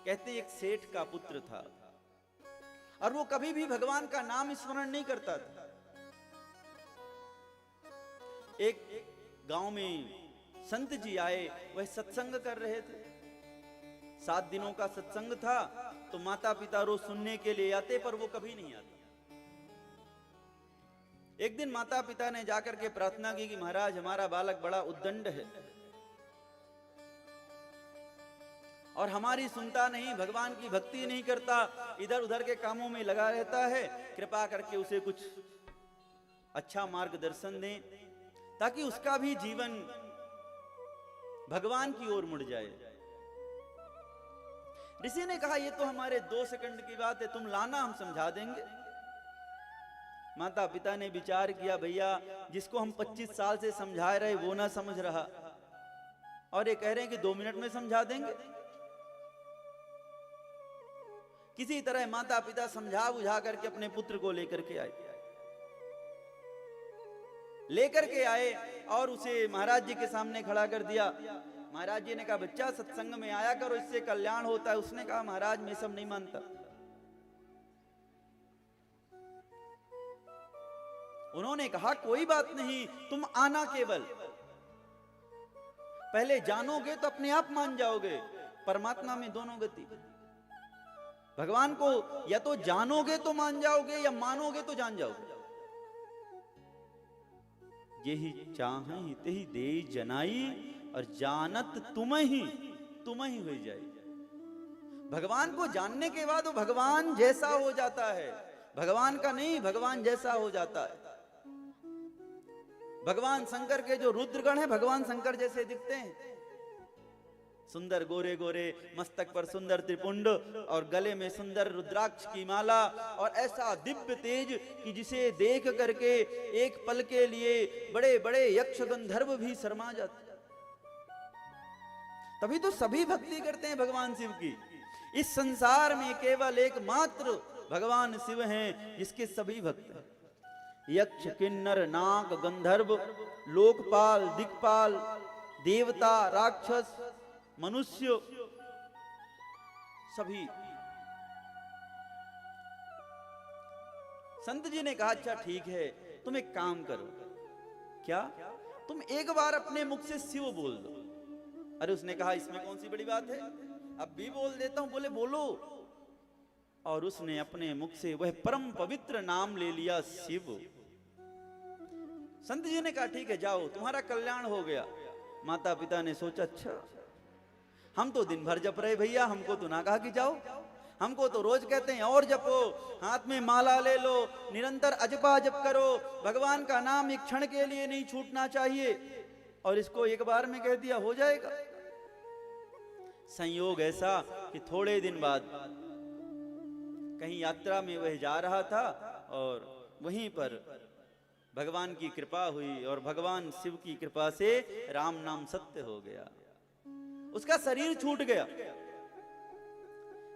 कहते एक सेठ का पुत्र था और वो कभी भी भगवान का नाम स्मरण नहीं करता था। एक गांव में संत जी आए, वह सत्संग कर रहे थे। 7 दिनों का सत्संग था, तो माता पिता रोज सुनने के लिए आते, पर वो कभी नहीं आते। एक दिन माता पिता ने जाकर के प्रार्थना की कि महाराज हमारा बालक बड़ा उद्दंड है और हमारी सुनता नहीं, भगवान की भक्ति नहीं करता, इधर उधर के कामों में लगा रहता है, कृपा करके उसे कुछ अच्छा मार्गदर्शन दें ताकि उसका भी जीवन भगवान की ओर मुड़ जाए। ऋषि ने कहा ये तो हमारे 2 सेकंड की बात है, तुम लाना हम समझा देंगे। माता पिता ने विचार किया, भैया जिसको हम 25 साल से समझा रहे वो ना समझ रहा और ये कह रहे हैं कि 2 मिनट में समझा देंगे। किसी तरह माता पिता समझा बुझा करके अपने पुत्र को लेकर के आए और उसे महाराज जी के सामने खड़ा कर दिया। महाराज जी ने कहा बच्चा सत्संग में आया करो, इससे कल्याण होता है। उसने कहा महाराज मैं सब नहीं मानता। उन्होंने कहा कोई बात नहीं, तुम आना, केवल पहले जानोगे तो अपने आप मान जाओगे। परमात्मा में दोनों गति, भगवान को या तो जानोगे तो मान जाओगे या मानोगे तो जान जाओगे। यही चाहे तेहि दे जनाई और जानत तुम ही हो जाए। भगवान को जानने के बाद वो भगवान जैसा हो जाता है, भगवान का नहीं भगवान जैसा हो जाता है। भगवान शंकर के जो रुद्रगण हैं भगवान शंकर जैसे दिखते हैं, सुंदर गोरे गोरे, मस्तक पर सुंदर त्रिपुंड और गले में सुंदर रुद्राक्ष की माला और ऐसा दिव्य तेज कि जिसे देख करके एक पल के लिए बड़े बड़े यक्ष गंधर्व भी शर्मा जाते। तभी तो सभी भक्ति करते हैं भगवान शिव की। इस संसार में केवल एकमात्र भगवान शिव हैं जिसके सभी भक्त हैं। यक्ष किन्नर नाग गंधर्व लोकपाल दिक्पाल देवता राक्षस मनुष्य सभी। संत जी ने कहा अच्छा ठीक है, तुम एक काम करो, क्या तुम एक बार अपने मुख से शिव बोल दो। अरे उसने कहा इसमें कौन सी बड़ी बात है, अब भी बोल देता हूं। बोले बोलो। और उसने अपने मुख से वह परम पवित्र नाम ले लिया, शिव। संत जी ने कहा ठीक है जाओ, तुम्हारा कल्याण हो गया। माता पिता ने सोचा अच्छा हम तो दिन भर जप रहे भैया, हमको तो ना कहा कि जाओ, हमको तो रोज कहते हैं और जपो, हाथ में माला ले लो, निरंतर अजपा जप करो, भगवान का नाम एक क्षण के लिए नहीं छूटना चाहिए, और इसको एक बार में कह दिया हो जाएगा। संयोग ऐसा कि थोड़े दिन बाद कहीं यात्रा में वह जा रहा था और वहीं पर भगवान की कृपा हुई और भगवान शिव की कृपा से राम नाम सत्य हो गया। उसका शरीर छूट गया।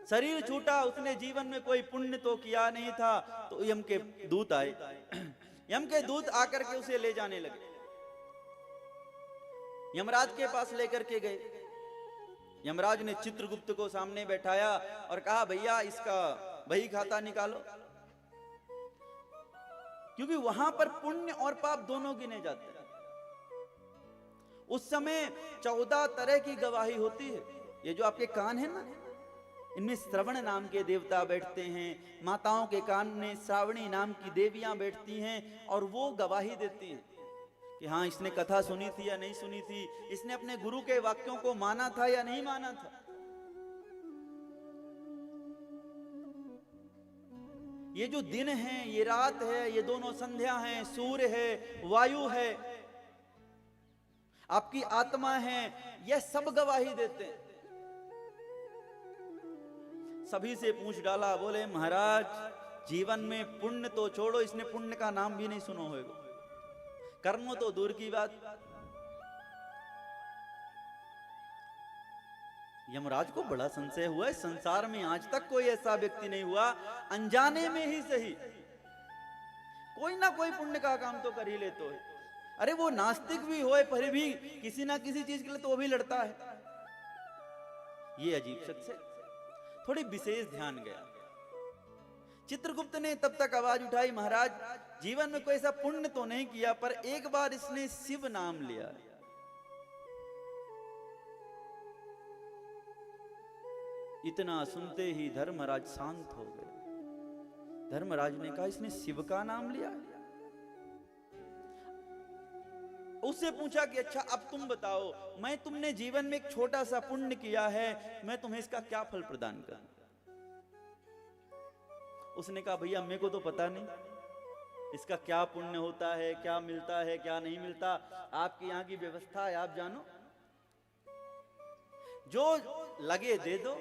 शरीर छूटा, उसने जीवन में कोई पुण्य तो किया नहीं था, तो यम के दूत आए। यम के दूत आकर के उसे ले जाने लगे, यमराज के पास लेकर के गए। यमराज ने चित्रगुप्त को सामने बैठाया और कहा भैया इसका बही खाता निकालो, क्योंकि वहां पर पुण्य और पाप दोनों गिने जाते हैं। उस समय 14 तरह की गवाही होती है। ये जो आपके कान है ना, इनमें श्रवण नाम के देवता बैठते हैं, माताओं के कान में श्रावणी नाम की देवियां बैठती हैं और वो गवाही देती हैं कि हाँ इसने कथा सुनी थी या नहीं सुनी थी, इसने अपने गुरु के वाक्यों को माना था या नहीं माना था। ये जो दिन है, ये रात है, ये दोनों संध्या हैं, सूर्य है, वायु है, आपकी आत्मा है, यह सब गवाही देते हैं। सभी से पूछ डाला, बोले महाराज जीवन में पुण्य तो छोड़ो, इसने पुण्य का नाम भी नहीं सुनो होगा, कर्म तो दूर की बात। यमराज को बड़ा संशय हुआ, इस संसार में आज तक कोई ऐसा व्यक्ति नहीं हुआ, अनजाने में ही सही कोई ना कोई पुण्य का काम तो कर ही लेते हो। अरे वो नास्तिक भी होए पर भी किसी ना किसी चीज के लिए तो वो भी लड़ता है। ये अजीब शख्स है। थोड़ी विशेष ध्यान गया। चित्रगुप्त ने तब तक आवाज उठाई, महाराज जीवन में कोई ऐसा पुण्य तो नहीं किया, पर एक बार इसने शिव नाम लिया। इतना सुनते ही धर्मराज शांत हो गए। धर्मराज ने कहा, इसने शिव का नाम लिया। उससे पूछा कि अच्छा अब तुम बताओ, मैं तुमने जीवन में एक छोटा सा पुण्य किया है, मैं तुम्हें इसका क्या फल प्रदान करूं? उसने कहा, भैया मेरे को तो पता नहीं इसका क्या पुण्य होता है, क्या मिलता है, क्या नहीं मिलता। आपके यहाँ की व्यवस्था है, आप जानो, जो लगे दे दो।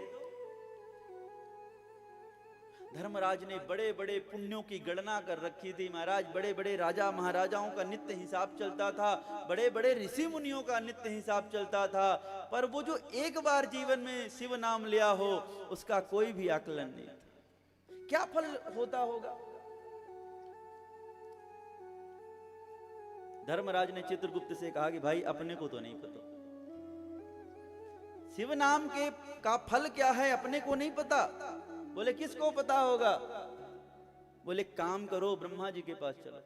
धर्मराज ने बड़े बड़े पुण्यों की गणना कर रखी थी महाराज। बड़े बड़े राजा महाराजाओं का नित्य हिसाब चलता था, बड़े बड़े ऋषि मुनियों का नित्य हिसाब चलता था, पर वो जो एक बार जीवन में शिव नाम लिया हो, उसका कोई भी आकलन नहीं था। क्या फल होता होगा? धर्मराज ने चित्रगुप्त से कहा कि भाई अपने को तो नहीं पता, शिव नाम के का फल क्या है अपने को नहीं पता। बोले किसको पता होगा? बोले काम करो, ब्रह्मा जी के पास चलो।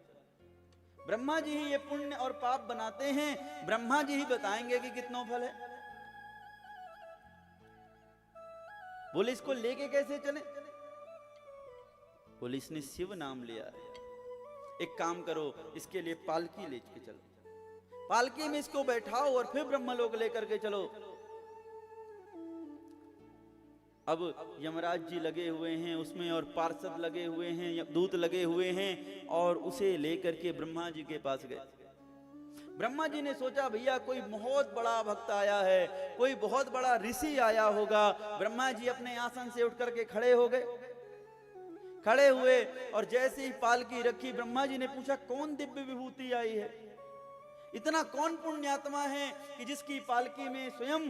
ब्रह्मा जी ही ये पुण्य और पाप बनाते हैं, ब्रह्मा जी ही बताएंगे कि कितना फल है। बोले इसको लेके कैसे चले? बोले इसने शिव नाम लिया है, एक काम करो, इसके लिए पालकी लेके चलो, पालकी में इसको बैठाओ और फिर ब्रह्मलोक लेकर के चलो। अब यमराज जी लगे हुए हैं उसमें, और पार्षद लगे हुए हैं, दूत लगे हुए हैं, और उसे लेकर के ब्रह्मा जी के पास गए। ब्रह्मा जी ने सोचा भैया कोई बहुत बड़ा भक्त आया है, कोई बहुत बड़ा ऋषि आया होगा। ब्रह्मा जी अपने आसन से उठ करके खड़े हो गए। खड़े हुए और जैसे ही पालकी रखी, ब्रह्मा जी ने पूछा कौन दिव्य विभूति आई है? इतना कौन पुण्यात्मा है कि जिसकी पालकी में स्वयं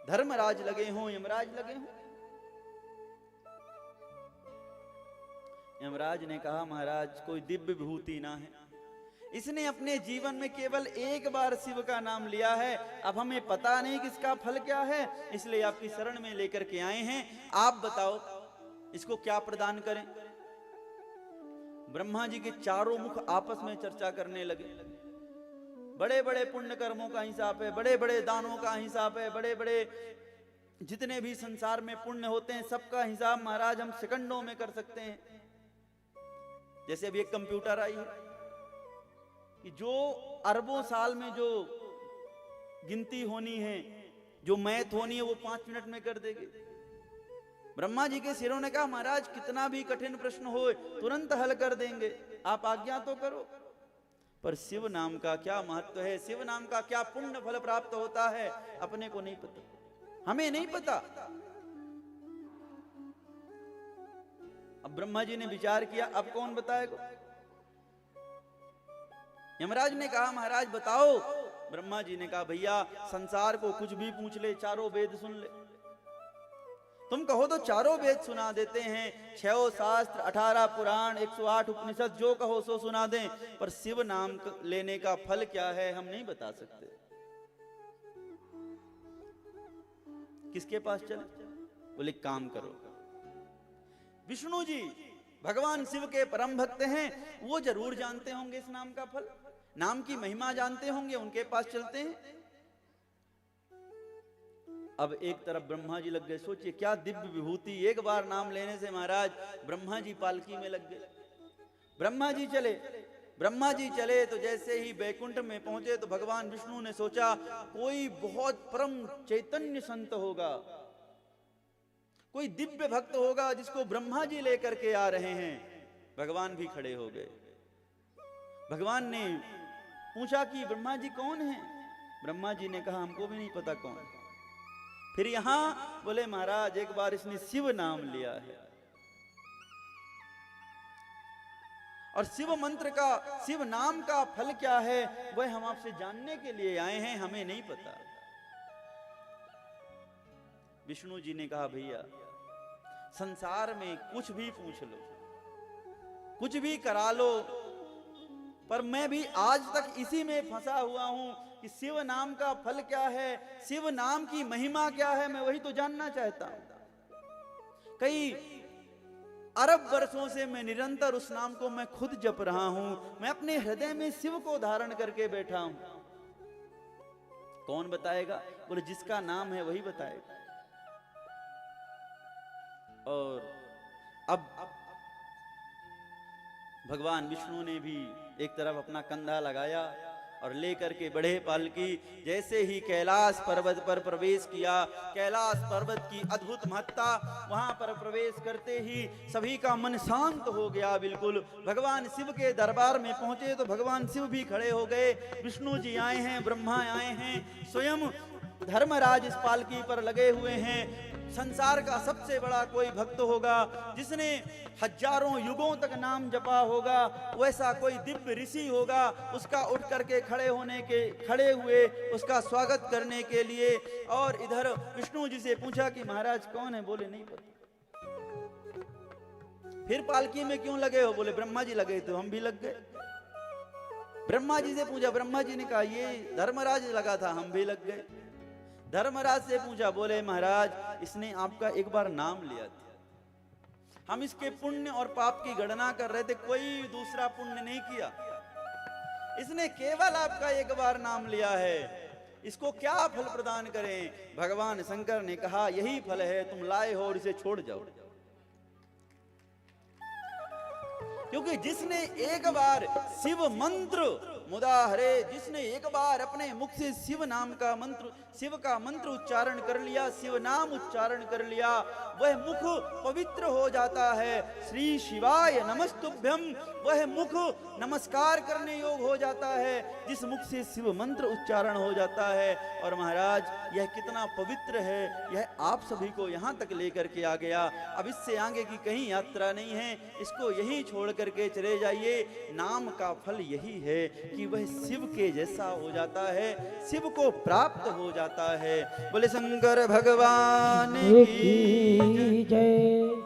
धर्मराज लगे हों, यमराज लगे हों? यमराज ने कहा महाराज कोई दिव्य विभूति ना है, इसने अपने जीवन में केवल एक बार शिव का नाम लिया है। अब हमें पता नहीं कि इसका फल क्या है, इसलिए आपकी शरण में लेकर के आए हैं। आप बताओ इसको क्या प्रदान करें? ब्रह्मा जी के चारों मुख आपस में चर्चा करने लगे। बड़े बड़े पुण्य कर्मों का हिसाब है, बड़े बड़े दानों का हिसाब है, बड़े बड़े जितने भी संसार में पुण्य होते हैं सबका हिसाब महाराज हम सेकंडों में कर सकते हैं। जैसे अभी एक कंप्यूटर आई है कि जो अरबों साल में जो गिनती होनी है, जो मैथ होनी है, वो 5 मिनट में कर देगी। ब्रह्मा जी के सिरों ने कहा महाराज कितना भी कठिन प्रश्न हो तुरंत हल कर देंगे, आप आज्ञा तो करो। पर शिव नाम का क्या महत्व है, शिव नाम का क्या पुण्य फल प्राप्त होता है, अपने को नहीं पता, हमें नहीं पता। अब ब्रह्मा जी ने विचार किया अब कौन बताएगा? यमराज ने कहा महाराज बताओ। ब्रह्मा जी ने कहा भैया संसार को कुछ भी पूछ ले, चारों वेद सुन ले। तुम कहो तो चारों वेद सुना देते हैं, 6 शास्त्र, 18 पुराण, 108 उपनिषद, जो कहो सो सुना दें, पर शिव नाम लेने का फल क्या है हम नहीं बता सकते। किसके पास चले? बोले काम करो, विष्णु जी भगवान शिव के परम भक्त हैं, वो जरूर जानते होंगे इस नाम का फल, नाम की महिमा जानते होंगे, उनके पास चलते हैं। अब एक तरफ ब्रह्मा जी लग गए, सोचिए क्या दिव्य विभूति, एक बार नाम लेने से महाराज ब्रह्मा जी पालकी में लग गए। ब्रह्मा जी चले तो जैसे ही बैकुंठ में पहुंचे तो भगवान विष्णु ने सोचा कोई बहुत परम चैतन्य संत होगा, कोई दिव्य भक्त होगा जिसको ब्रह्मा जी लेकर के आ रहे हैं। भगवान भी खड़े हो गए। भगवान ने पूछा कि ब्रह्मा जी कौन है? ब्रह्मा जी ने कहा हमको भी नहीं पता कौन। फिर यहां बोले महाराज एक बार इसने शिव नाम लिया है, और शिव मंत्र का, शिव नाम का फल क्या है वह हम आपसे जानने के लिए आए हैं, हमें नहीं पता। विष्णु जी ने कहा भैया संसार में कुछ भी पूछ लो, कुछ भी करा लो, पर मैं भी आज तक इसी में फंसा हुआ हूं कि शिव नाम का फल क्या है, शिव नाम की महिमा क्या है, मैं वही तो जानना चाहता हूं। कई अरब वर्षों से मैं निरंतर उस नाम को मैं खुद जप रहा हूं, मैं अपने हृदय में शिव को धारण करके बैठा हूं। कौन बताएगा? बोले जिसका नाम है वही बताएगा। और अब भगवान विष्णु ने भी एक तरफ अपना कंधा लगाया और लेकर के बढ़े पालकी। जैसे ही कैलाश पर्वत पर प्रवेश किया, कैलाश पर्वत की अद्भुत महत्ता, वहां पर प्रवेश करते ही सभी का मन शांत हो गया बिल्कुल। भगवान शिव के दरबार में पहुंचे तो भगवान शिव भी खड़े हो गए। विष्णु जी आए हैं, ब्रह्मा आए हैं, स्वयं धर्मराज इस पालकी पर लगे हुए हैं। संसार का सबसे बड़ा कोई भक्त होगा जिसने हजारों युगों तक नाम जपा होगा, वैसा कोई दिव्य ऋषि होगा, उसका उठ करके खड़े हुए उसका स्वागत करने के लिए। और इधर विष्णु जी से पूछा कि महाराज कौन है? बोले नहीं पता। फिर पालकी में क्यों लगे हो? बोले ब्रह्मा जी लगे तो हम भी लग गए। ब्रह्मा जी से पूछा, ब्रह्मा जी ने कहा ये धर्मराज लगा था, हम भी लग गए। धर्मराज से पूछा, बोले महाराज इसने आपका एक बार नाम लिया था, हम इसके पुण्य और पाप की गणना कर रहे थे, कोई दूसरा पुण्य नहीं किया, इसने केवल आपका एक बार नाम लिया है, इसको क्या फल प्रदान करें? भगवान शंकर ने कहा यही फल है, तुम लाए हो और इसे छोड़ जाओ। क्योंकि जिसने एक बार शिव मंत्र मुदाहरे, जिसने एक बार अपने मुख से शिव नाम का मंत्र, शिव का मंत्र उच्चारण कर लिया, शिव नाम उच्चारण कर लिया, वह मुख पवित्र हो जाता है। श्री शिवाय नमस्तुभ्यम, वह मुख नमस्कार करने योग हो जाता है जिस मुख से शिव मंत्र उच्चारण हो जाता है। और महाराज यह कितना पवित्र है, यह आप सभी को यहाँ तक लेकर के आ गया। अब इससे आगे की कहीं यात्रा नहीं है, इसको यहीं छोड़ करके चले जाइए। नाम का फल यही है कि वह शिव के जैसा हो जाता है, शिव को प्राप्त हो जाता है। बोले शंकर भगवान की जय।